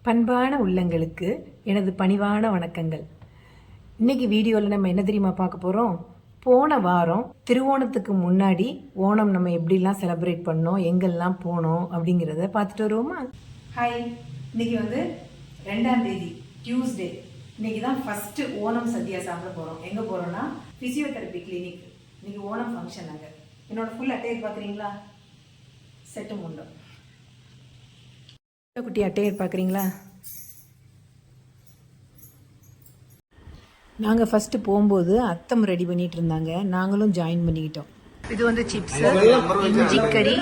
பண்பான உள்ளங்களுக்கு எனது பணிவான வணக்கங்கள். இன்னைக்கு வீடியோவில் நம்ம என்ன தெரியுமா பார்க்க போகிறோம்? போன வாரம் திருவோணத்துக்கு முன்னாடி ஓணம் நம்ம எப்படிலாம் செலிப்ரேட் பண்ணோம், எங்கெல்லாம் போனோம் அப்படிங்கிறத பார்த்துட்டு வருவோமா? ஹாய், இன்னைக்கு வந்து 2ஆம் தேதி டியூஸ்டே. இன்னைக்கு தான் ஃபஸ்ட்டு ஓணம் சத்யா சாப்பிட போகிறோம். எங்கே போகிறோன்னா ஃபிசியோதெரப்பி கிளினிக். இன்னைக்கு ஓணம் ஃபங்க்ஷன். அங்கே என்னோடய ஃபுல் அட்டையர் பார்க்குறீங்களா? செட்டு முண்டம் குட்டி அட்டையர் பார்க்குறீங்களா? நாங்கள் ஃபஸ்ட்டு போகும்போது அத்தம் ரெடி பண்ணிகிட்டு இருந்தாங்க, நாங்களும் ஜாயின் பண்ணிக்கிட்டோம். இது வந்து சிப்ஸு, இஞ்சிக்கறி,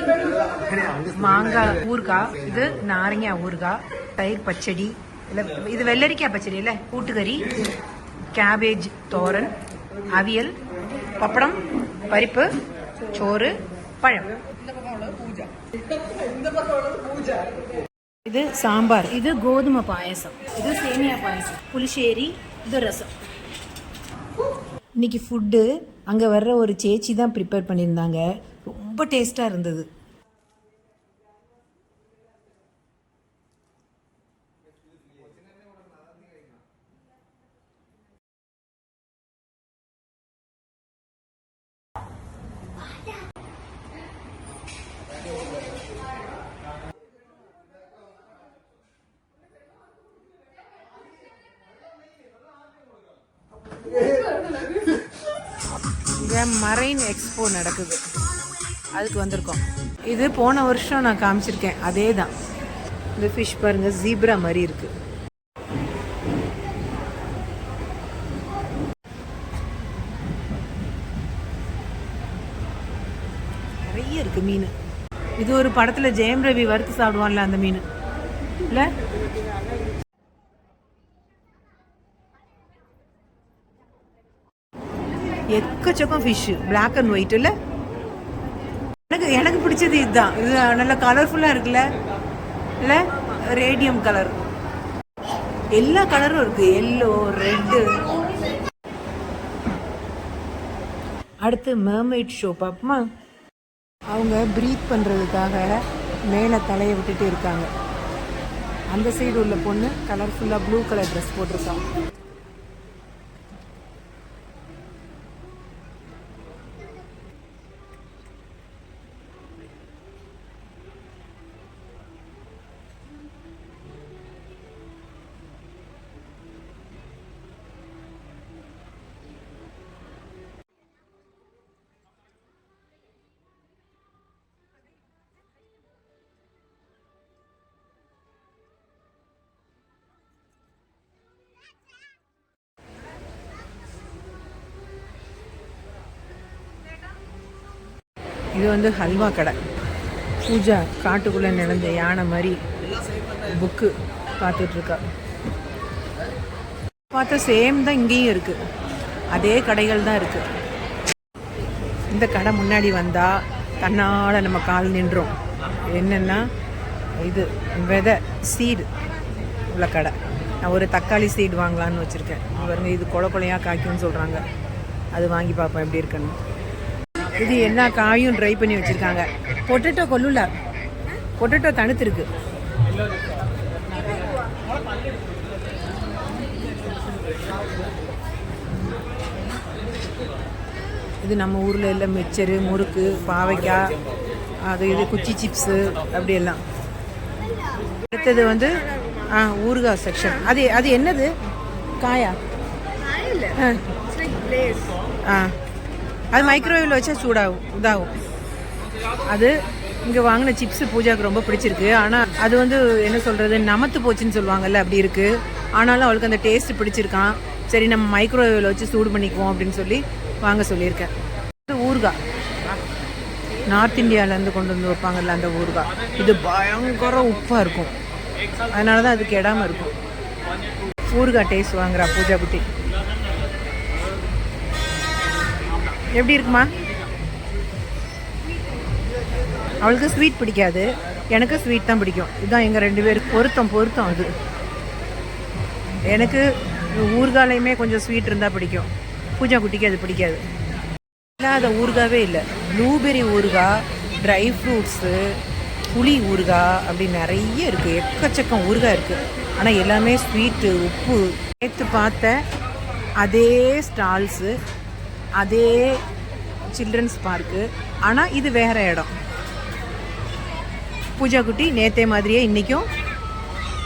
மாங்காய் ஊறுகாய், இது நாரங்காய் ஊறுகாய், தயிர் பச்சடி, இல்லை இது வெள்ளரிக்காய் பச்சடி இல்லை, கூட்டுக்கறி, கேபேஜ் தோரன், அவியல், பப்படம், பருப்பு, சோறு, பழம். இது சாம்பார், இது கோதுமை பாயசம், இது சேமியா பாயசம், புளிச்சேரி, இது ரசம். இன்னைக்கு ஃபுட்டு அங்கே வர்ற ஒரு சேச்சி தான் ப்ரிப்பேர் பண்ணியிருந்தாங்க. ரொம்ப டேஸ்ட்டாக இருந்தது. இங்கே மரைன் எக்ஸ்போ நடக்குது, அதுக்கு வந்திருக்கோம். இது போன வருஷம் நான் காமிச்சிருக்கேன், அதே தான். இந்த ஃபிஷ் பாருங்க, ஜீப்ரா மாதிரி இருக்கு. நிறைய இருக்கு மீன். இது ஒரு படத்துல ஜெயம் ரவி வறுத்து சாப்பிடுவான்ல, அந்த மீன் இல்ல. எக்கச்சக்கம் ஃபிஷ்ஷு, பிளாக் அண்ட் ஒயிட் இல்லை. எனக்கு பிடிச்சது இதுதான். இது நல்லா கலர்ஃபுல்லாக இருக்குல்ல, இல்லை ரேடியம் கலர், எல்லா கலரும் இருக்கு, எல்லோ, ரெட்டு. அடுத்து மெர்மெய்ட் ஷோ பார்ப்போமா? அவங்க ப்ரீத் பண்ணுறதுக்காக மேலே தலையை விட்டுட்டு இருக்காங்க. அந்த சைடு உள்ள பொண்ணு கலர்ஃபுல்லாக ப்ளூ கலர் ட்ரெஸ் போட்டிருக்காங்க. இது வந்து ஹல்வா கடை. பூஜா காட்டுக்குள்ளே நடந்த யானை மாதிரி புக்கு பார்த்துட்ருக்கா. பார்த்தா சேம் தான் இங்கேயும் இருக்குது, அதே கடைகள் தான் இருக்குது. இந்த கடை முன்னாடி வந்தால் தன்னால் நம்ம கால் நின்றோம். என்னென்னா இது விதை சீடு உள்ள கடை. நான் ஒரு தக்காளி சீடு வாங்கலான்னு வச்சுருக்கேன். பாருங்க, இது கொலை கொலையாக காய்க்கும்னு சொல்கிறாங்க. அது வாங்கி பார்ப்போம் எப்படி இருக்குன்னு. இது எல்லா காயும் ட்ரை பண்ணி வச்சுருக்காங்க. பொட்டேட்டோ கொல்லுல, பொட்டேட்டோ தணுத்துருக்கு. இது நம்ம ஊரில் எல்லாம் மிச்சரு, முறுக்கு, பாவைக்காய், அது இது குச்சி சிப்ஸு அப்படியெல்லாம். அடுத்தது வந்து ஊறுகாய் செக்ஷன். அது அது என்னது காயா? அது மைக்ரோவேவில் வச்சா சூடாகும், இதாகும். அது இங்கே வாங்கின சிப்ஸு பூஜாவுக்கு ரொம்ப பிடிச்சிருக்கு. ஆனால் அது வந்து என்ன சொல்கிறது, நமத்து போச்சுன்னு சொல்லுவாங்கல்ல, அப்படி இருக்குது. ஆனாலும் அவளுக்கு அந்த டேஸ்ட்டு பிடிச்சிருக்கான். சரி, நம்ம மைக்ரோவேவில் வச்சு சூடு பண்ணிக்குவோம் அப்படின்னு சொல்லி வாங்க சொல்லியிருக்கேன். இது ஊறுகாய், நார்த் இந்தியாவிலேருந்து கொண்டு வந்து வைப்பாங்கல்ல அந்த ஊறுகாய். இது பயங்கர உப்பாக இருக்கும், அதனால தான் அது கெடாமல் இருக்கும். ஊறுகாய் டேஸ்ட் வாங்குறா பூஜா குட்டி. எப்படி இருக்குமா? அவளுக்கு ஸ்வீட் பிடிக்காது, எனக்கு ஸ்வீட் தான் பிடிக்கும். இதுதான் எங்கள் 2 பேருக்கு பொருத்தம். அது எனக்கு ஊறுகாலையுமே கொஞ்சம் ஸ்வீட் இருந்தால் பிடிக்கும், பூஜா குட்டிக்கு அது பிடிக்காது. இல்லாத ஊறுகாவே இல்லை. ப்ளூபெர்ரி ஊறுகாய், ட்ரை ஃப்ரூட்ஸு, புளி ஊறுகாய், அப்படி நிறைய இருக்குது. எக்கச்சக்கம் ஊறுகாய் இருக்குது. ஆனால் எல்லாமே ஸ்வீட்டு, உப்பு. நேற்று பார்த்த அதே ஸ்டால்ஸு, அதே சில்ட்ரன்ஸ் பார்க்கு, ஆனால் இது வேறு இடம். பூஜா குட்டி நேற்றே மாதிரியே இன்றைக்கும்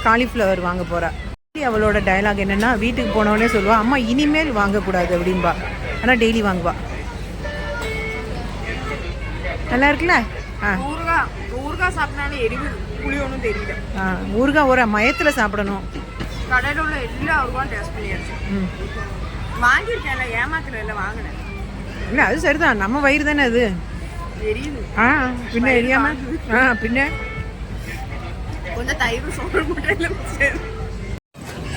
காலிஃப்ளவர் வாங்க போகிறா. அவளோட டயலாக் என்னென்னா, வீட்டுக்கு போனவொடனே சொல்லுவா, அம்மா இனிமேல் வாங்கக்கூடாது அப்படின்பா. ஆனால் டெய்லி வாங்குவா. நல்லா இருக்குல்ல? ஊறுகாய் சாப்பிட்டாலும் எரிவு புளி ஒன்றும் தெரியல. ஊறுகாய் ஒரு மயத்தில் சாப்பிடணும். கடையில் உள்ள எல்லா ஊறுகாயும் டேஸ்ட் பண்ணியாச்சு. வாங்கியிருக்கேன்ல, ஏமாத்துல வாங்கினேன். இல்லை அது சரிதான், நம்ம வயிறு தானே அது. எரியுது. பின்ன எரியாம பின்ன கொஞ்சம் தயிர் சோறு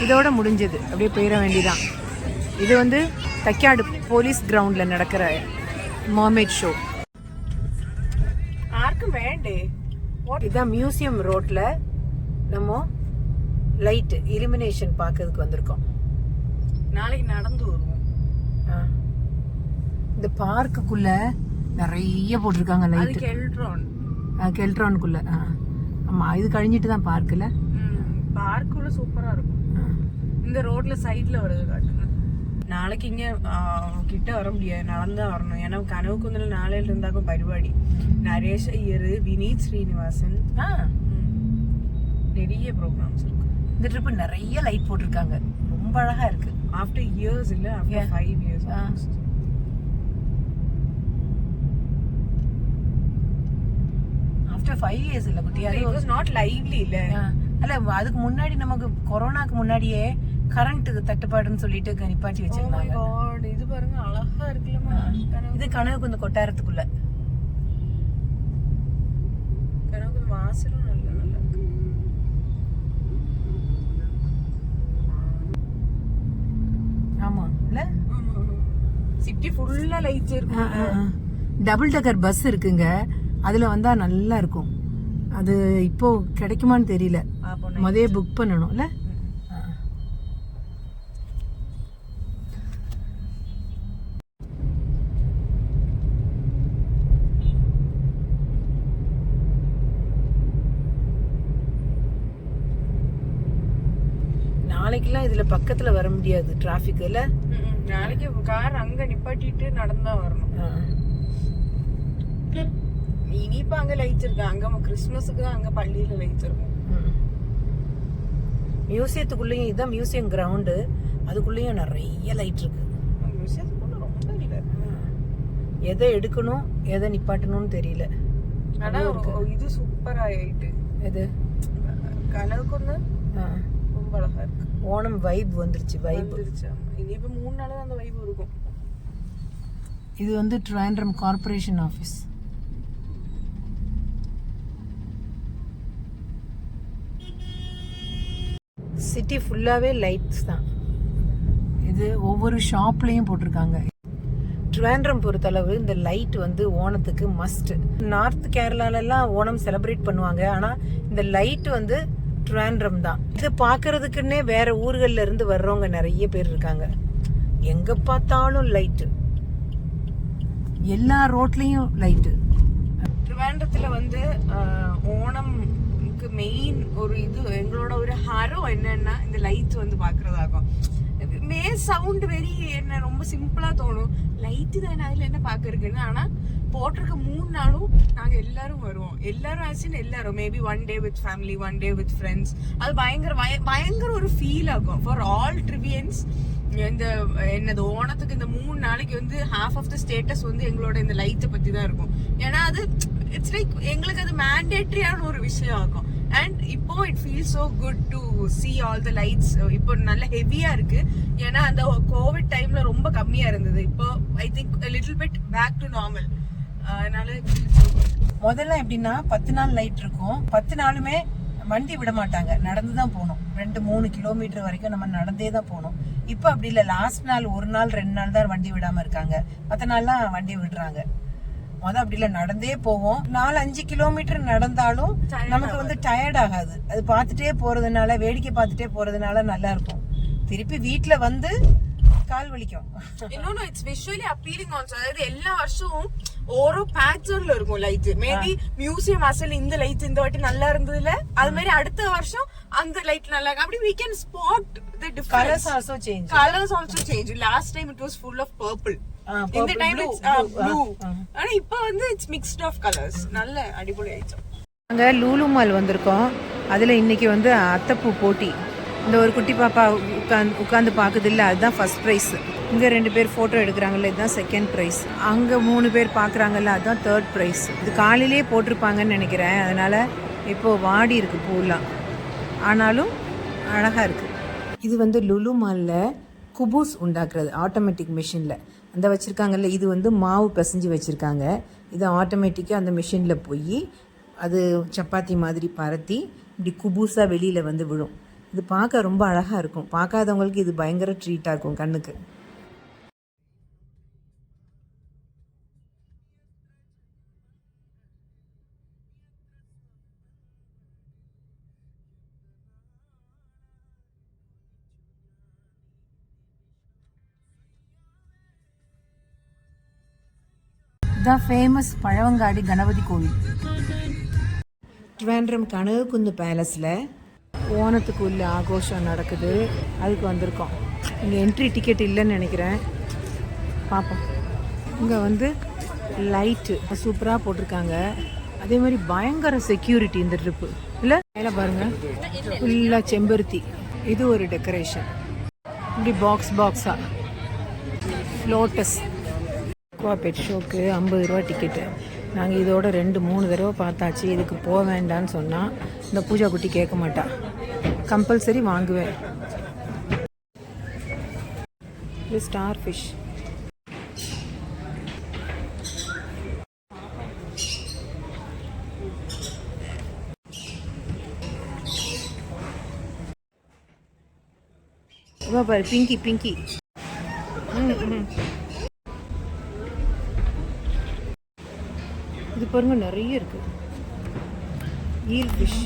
இதோட முடிஞ்சது, அப்படியே போயிட வேண்டியதான். இது வந்து தக்காடு போலீஸ் கிரவுண்டில் நடக்கிற மர்மெய்ட் ஷோ. யாருக்கும் வேண்டே. இதுதான் மியூசியம் ரோட்ல நம்ம லைட் இலுமினேஷன் பார்க்கறதுக்கு வந்திருக்கோம். நாளைக்கு நடந்து வருவோம். இந்த பார்க்குக்குள்ள நிறைய போட்டிருக்காங்க லைட். கெல்ட்ரானுக்குள்ள. ஆமா, இது கழிஞ்சிட்டு தான் பார்க்கல. பார்க்குள்ள சூப்பரா இருக்கும். இந்த ரோட்ல சைட்ல வருது காட்டுங்க. நாளைக்கு இங்க கிட்ட வர முடியாது, நடந்துதான் வரணும். ஏன்னா கனவுக்கு வந்து நாளையில இருந்தாக்கும் பரிபாடி. நரேஷ் ஐயர், வினீத் ஸ்ரீனிவாசன், நிறைய ப்ரோக்ராம்ஸ் இருக்கு. இந்த ட்ரிப் நிறைய லைட் போட்டிருக்காங்க, ரொம்ப அழகா இருக்கு. ஆஃப்டர் இயர்ஸ் இல்ல, ஆஃப்டர் 5 years. ஆஃப்டர் 5 years இல்ல குட்டி, அது வாஸ் நாட் லைவ்லி இல்ல. அல்ல, அதுக்கு முன்னாடி நமக்கு கொரோனாக்கு முன்னாடியே கரண்ட் தட்டுப்பாடுன்னு சொல்லிட்டு நிப்பாட்டி வச்சிருந்தாங்க. இது பாருங்க அழகா இருக்குல்லமா. இது கனவுக்கு இந்த கொட்டாரத்துக்குள்ள. கனவுக்கு வாசலும் நல்ல நல்லா இருக்கு. ஆமா இல்ல, சிட்டி ஃபுல்லா லைட்ஸ் இருக்கு. டபுள் டக்கர் பஸ் இருக்குங்க, அதுல வந்தா நல்லா இருக்கும். அது இப்போ கிடைக்குமான்னு தெரியல, முதல்ல புக் பண்ணணும்ல. நாளைக்கெல்லாம் இதுல பக்கத்துல வர முடியாது, டிராபிக் இல்ல. நாளைக்கு கார் அங்க நிப்பாட்டிட்டு நடந்தா வரணும். இனிப்ப அங்க லைட்ஸ் இருக்கு, அங்க கிறிஸ்துமஸுக்கு தான் அங்க பள்ளியில லைட்ஸ் இருக்கும். மியூசியத்துக்குள்ளேயும் இதுதான் மியூசியம் கிரவுண்டு, அதுக்குள்ளேயும் நிறைய லைட் இருக்கு. மியூசியத்துக்குள்ள ரொம்ப இல்ல, எதை எடுக்கணும் எதை நிப்பாட்டணும்னு தெரியல. ஆனா இது சூப்பர் ஆயிட்டு. எது கனவுக்கு ஒண்ணு ரொம்ப அழகா இருக்கு. ஓணம் வைப் வந்துருச்சு, வைப் வந்துருச்சு. இனிப்ப 3 நாள் அந்த வைப் இருக்கும். இது வந்து ட்ரிவாண்ட்ரம் கார்ப்பரேஷன் ஆஃபீஸ். சிட்டி ஃபுல்லாவே லைட்ஸ் தான். இது ஒவ்வொரு ஷாப்லயும் போட்டிருக்காங்க. ட்ரிவாண்ட்ரம் பொறுத்தளவு இந்த லைட் வந்து ஓணத்துக்கு மஸ்ட். நார்த் கேரளாலெல்லாம் ஓணம் செலிப்ரேட் பண்ணுவாங்க, ஆனா இந்த லைட் வந்து ட்ரிவாண்ட்ரம் தான். இது பாக்குறதுக்குன்னே வேற ஊர்கள்ல இருந்து வர்றவங்க நிறைய பேர் இருக்காங்க. எங்க பார்த்தாலும் லைட்டு, எல்லா ரோட்லயும் லைட்டு. ட்ரிவாண்ட்ரத்துல வந்து ஓணம்க்கு மெயின் ஒரு இது, எங்களோட ஒரு ஹரம் என்னன்னா இந்த லைட்ஸ் வந்து பாக்குறதாகும். மே சவுண்ட் வெரி என்ன ரொம்ப சிம்பிளா தோணும், லைட்டு தானே அதுல என்ன பாக்க இருக்குன்னு. ஆனா போட்டிருக்க 3 நாளும் நாங்க எல்லாரும் வருவோம். எல்லாரும் ஆச்சுன்னு எல்லாரும் maybe 1 day with family, 1 day with friends. அது பயங்கர ஒரு ஃபீல் ஆகும் ஃபார் ஆல் ட்ரிவியன்ஸ். இந்த என்னது ஓணத்துக்கு இந்த 3 நாளைக்கு வந்து ஹாஃப் ஆஃப் த ஸ்டேட்டஸ் வந்து எங்களோட இந்த லைட்டை பத்தி தான் இருக்கும். ஏன்னா அது இட்ஸ் லைக் எங்களுக்கு அது மேண்டேட்ரியான ஒரு விஷயம் ஆகும். அண்ட் இப்போ it feel so good to C all the lights. இப்போ நல்ல ஹெவியா இருக்கு, ஏன்னா அந்த கோவிட் டைம்ல ரொம்ப கம்மியா இருந்தது. இப்போ I think little bit back to normal. அதனால முதல்ல எப்படின்னா 10 நாள் லைட் இருக்கும், 10 நாளுமே வண்டி விட மாட்டாங்க, நடந்துதான் போகணும். 2-3 கிலோமீட்டர் வரைக்கும் நம்ம நடந்தே தான் போகணும். இப்போ அப்படி இல்லை, லாஸ்ட் நாள் 1 நாள் 2 நாள் தான் வண்டி விடாம இருக்காங்க, 10 நாள்லாம் வண்டி விடுறாங்க. அப்படி இல்லை, நடந்தே போவோம். 4-5 கிலோமீட்டர் நடந்தாலும் நமக்கு வந்து டயர்ட் ஆகாது. அது பார்த்துட்டே போறதுனால, வேடிக்கை பார்த்துட்டே போறதுனால நல்லா இருக்கும். திருப்பி வீட்டுல வந்து கால் வலிக்கும். இன்னொன்னு இட்ஸ் விஷுவலி அப்பீலிங் ஆல்சோ. அதாவது எல்லா வருஷமும் ஓரோ பேட்டர்ன்ல இருக்கும் லைட். மேபி மியூசியம் அசல் இந்த லைட் இந்த வாட்டி நல்லா இருந்ததுல அது மாதிரி அடுத்த வருஷம் அந்த லைட் நல்லா இருக்கு. அப்படி we can spot the difference. Colors also change. Colors also change. Last time it was full of purple. இந்த டைம் இட்ஸ் ப்ளூ. ஆனா இப்போ வந்து இட்ஸ் மிக்ஸ்ட் ஆஃப் கலர்ஸ். நல்ல அடிபொலி ஆயிடுச்சு. நாங்க லூலு மால் வந்திருக்கோம். அதுல இன்னைக்கு வந்து அத்தைப்பூ போட்டி. இந்த ஒரு குட்டி பாப்பா உட்காந்து பாக்குது இல்ல, அதுதான் ஃபர்ஸ்ட் ப்ரைஸ். இங்க 2 பேர் போட்டோ எடுக்கிறாங்கல்ல, இதுதான் செகண்ட் ப்ரைஸ். அங்க 3 பேர் பாக்குறாங்கல்ல, அதுதான் தேர்ட் ப்ரைஸ். இது காலையிலேயே போட்டிருப்பாங்கன்னு நினைக்கிறேன். அதனால இப்போ வாடி இருக்கு பூலாம், ஆனாலும் அழகா இருக்கு. இது வந்து லுலு மாலில் குபூஸ் உண்டாக்குறது ஆட்டோமேட்டிக் மிஷினில் அந்த வச்சுருக்காங்கல்ல. இது வந்து மாவு பிசைஞ்சு வச்சுருக்காங்க. இது ஆட்டோமேட்டிக்காக அந்த மிஷினில் போய் அது சப்பாத்தி மாதிரி பரத்தி இப்படி குபூஸாக வெளியில் வந்து விழும். இது பார்க்க ரொம்ப அழகாக இருக்கும். பார்க்காதவங்களுக்கு இது பயங்கர ட்ரீட்டாக இருக்கும் கண்ணுக்கு. இதுதான் ஃபேமஸ் பழவங்காடி கணபதி கோவில். ட்ரிவாண்ட்ரம் கனகக்குந்து பேலஸில் ஓணத்துக்கு உள்ள ஆகோஷம் நடக்குது. அதுக்கு வந்திருக்கோம். இங்கே என்ட்ரி டிக்கெட் இல்லைன்னு நினைக்கிறேன், பார்ப்போம். இங்கே வந்து லைட்டு சூப்பராக போட்டிருக்காங்க. அதே மாதிரி பயங்கர செக்யூரிட்டி இந்த ட்ரிப்பு இல்லை. மேலே பாருங்கள், ஃபுல்லாக செம்பருத்தி. இது ஒரு டெக்கரேஷன். இப்படி பாக்ஸாக லோட்டஸ். பெட் ஷோக்கு 50 ரூபா டிக்கெட்டு. நாங்கள் இதோட 2-3 தடவை பார்த்தாச்சு. இதுக்கு போக வேண்டான்னு சொன்னால் இந்த பூஜா குட்டி கேட்க மாட்டா. கம்பல்சரி வாங்குவேன். இது ஸ்டார் ஃபிஷ். பாரு பிங்கி. இது பாருங்க, நிறைய இருக்கு. Eel fish.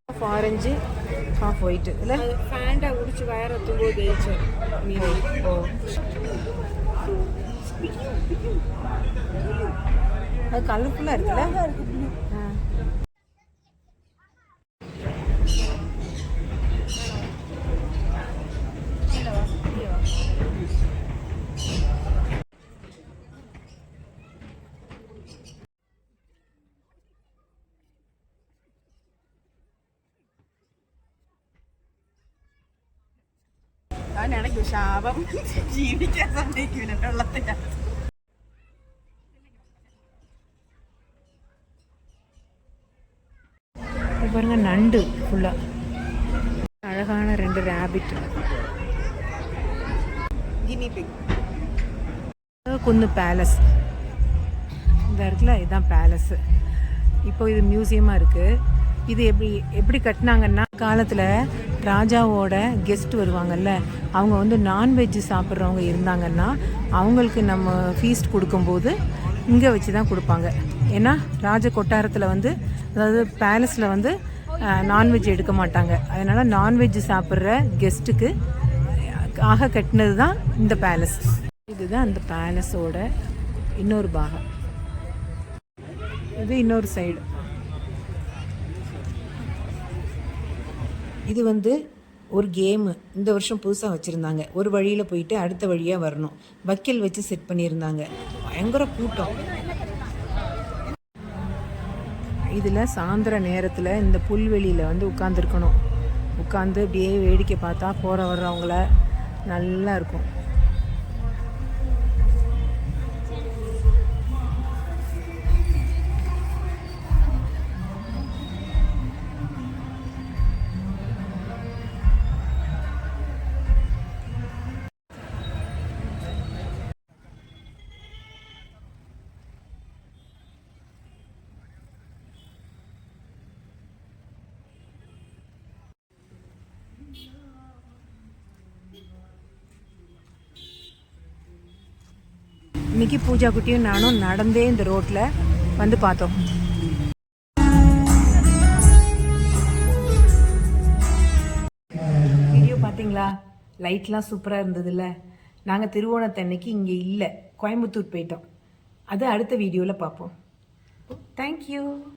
Half orange half white இல்லை. ஃபேண்டா குடிச்சு வயரத்தும் போது அது கலர்ஃபுல்லாக இருக்குல்ல. എനിക്ക് ശാപം ജീവിക്കാൻ സമ്മതിക്കൂല വെള്ളത്തിൻ്റെ. பாருங்க, நண்டு ஃபுல்லாக அழகான 2 ரேபிட். Guinea pig. குன்னு பேலஸ் இந்த இருக்குல்ல, இதுதான் பேலஸ். இப்போ இது மியூசியமாக இருக்குது. இது எப்படி கட்டினாங்கன்னா, காலத்தில் ராஜாவோட கெஸ்ட் வருவாங்கல்ல, அவங்க வந்து நான்வெஜ் சாப்பிட்றவங்க இருந்தாங்கன்னா அவங்களுக்கு நம்ம ஃபீஸ்ட் கொடுக்கும்போது இங்கே வச்சு தான் கொடுப்பாங்க. ஏன்னா ராஜ கொட்டாரத்தில் வந்து, அதாவது பேலஸில் வந்து நான்வெஜ் எடுக்க மாட்டாங்க. அதனால் நான்வெஜ் சாப்பிட்ற கெஸ்ட்டுக்கு ஆக கட்டினது தான் இந்த பேலஸ். இதுதான் அந்த பேலஸோட இன்னொரு பாகம். இது இன்னொரு சைடு. இது வந்து ஒரு கேமு இந்த வருஷம் புதுசாக வச்சுருந்தாங்க. ஒரு வழியில் போயிட்டு அடுத்த வழியாக வரணும். வக்கீல் வச்சு செட் பண்ணியிருந்தாங்க. பயங்கர கூட்டம். இதில் சாயந்தர நேரத்தில் இந்த புல்வெளியில் வந்து உட்காந்துருக்கணும். உட்காந்து அப்படியே வேடிக்கை பார்த்தா போகிற வர்றவங்கள நல்லா இருக்கும். இன்னைக்கு பூஜா குட்டியும் நானும் நடந்தே இந்த ரோட்டில் வந்து பார்த்தோம். பார்த்தீங்களா, லைட்லாம் சூப்பராக இருந்ததுல்ல. நாங்கள் திருவோணத்தன்னைக்கு இங்கே இல்லை, கோயம்புத்தூர் போயிட்டோம். அது அடுத்த வீடியோவில் பார்ப்போம். தேங்க்யூ.